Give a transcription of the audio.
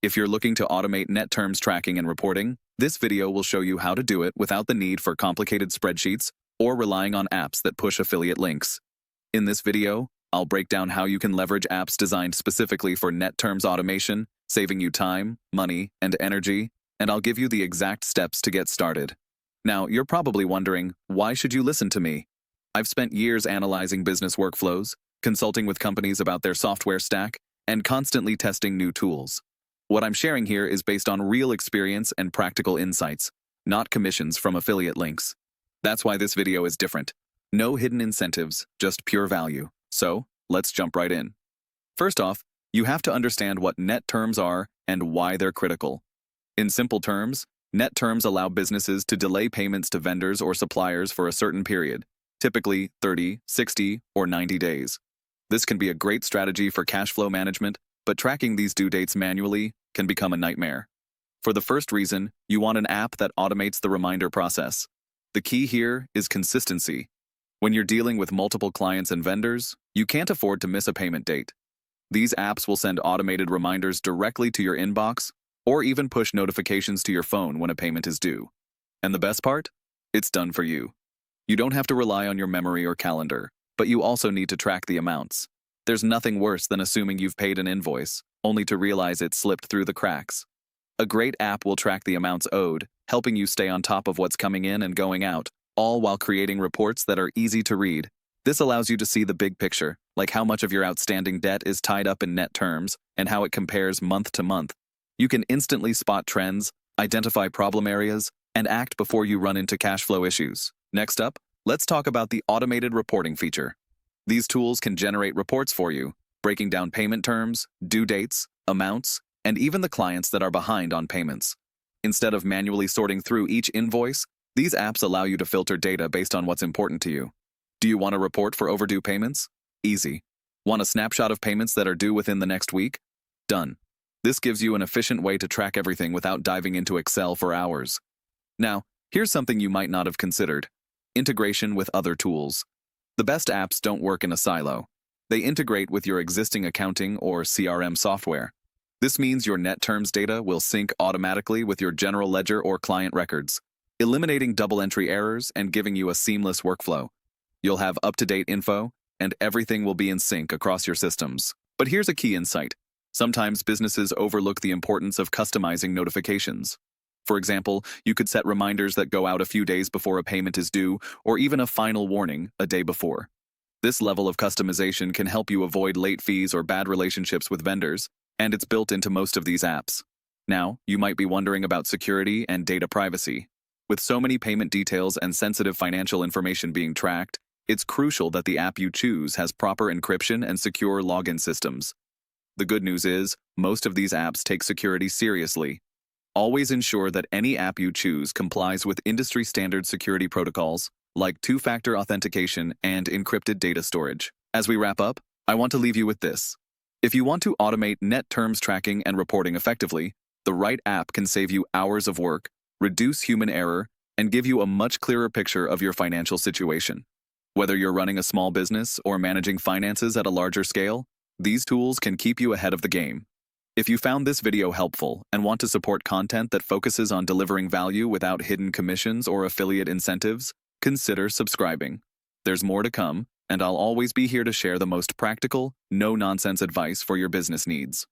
If you're looking to automate net terms tracking and reporting, this video will show you how to do it without the need for complicated spreadsheets or relying on apps that push affiliate links. In this video, I'll break down how you can leverage apps designed specifically for net terms automation, saving you time, money, and energy, and I'll give you the exact steps to get started. Now, you're probably wondering, why should you listen to me? I've spent years analyzing business workflows, consulting with companies about their software stack, and constantly testing new tools. What I'm sharing here is based on real experience and practical insights, not commissions from affiliate links. That's why this video is different. No hidden incentives, just pure value. So, let's jump right in. First off, you have to understand what net terms are and why they're critical. In simple terms, net terms allow businesses to delay payments to vendors or suppliers for a certain period, typically 30, 60, or 90 days. This can be a great strategy for cash flow management, but tracking these due dates manually can become a nightmare. For the first reason, you want an app that automates the reminder process. The key here is consistency. When you're dealing with multiple clients and vendors, you can't afford to miss a payment date. These apps will send automated reminders directly to your inbox or even push notifications to your phone when a payment is due. And the best part? It's done for you. You don't have to rely on your memory or calendar, but you also need to track the amounts. There's nothing worse than assuming you've paid an invoice, only to realize it slipped through the cracks. A great app will track the amounts owed, helping you stay on top of what's coming in and going out, all while creating reports that are easy to read. This allows you to see the big picture, like how much of your outstanding debt is tied up in net terms and how it compares month to month. You can instantly spot trends, identify problem areas, and act before you run into cash flow issues. Next up, let's talk about the automated reporting feature. These tools can generate reports for you, breaking down payment terms, due dates, amounts, and even the clients that are behind on payments. Instead of manually sorting through each invoice, these apps allow you to filter data based on what's important to you. Do you want a report for overdue payments? Easy. Want a snapshot of payments that are due within the next week? Done. This gives you an efficient way to track everything without diving into Excel for hours. Now, here's something you might not have considered: integration with other tools. The best apps don't work in a silo. They integrate with your existing accounting or CRM software. This means your net terms data will sync automatically with your general ledger or client records, eliminating double entry errors and giving you a seamless workflow. You'll have up-to-date info, and everything will be in sync across your systems. But here's a key insight. Sometimes businesses overlook the importance of customizing notifications. For example, you could set reminders that go out a few days before a payment is due, or even a final warning a day before. This level of customization can help you avoid late fees or bad relationships with vendors, and it's built into most of these apps. Now, you might be wondering about security and data privacy. With so many payment details and sensitive financial information being tracked, it's crucial that the app you choose has proper encryption and secure login systems. The good news is, most of these apps take security seriously. Always ensure that any app you choose complies with industry-standard security protocols, like two-factor authentication and encrypted data storage. As we wrap up, I want to leave you with this. If you want to automate net terms tracking and reporting effectively, the right app can save you hours of work, reduce human error, and give you a much clearer picture of your financial situation. Whether you're running a small business or managing finances at a larger scale, these tools can keep you ahead of the game. If you found this video helpful and want to support content that focuses on delivering value without hidden commissions or affiliate incentives, consider subscribing. There's more to come, and I'll always be here to share the most practical, no-nonsense advice for your business needs.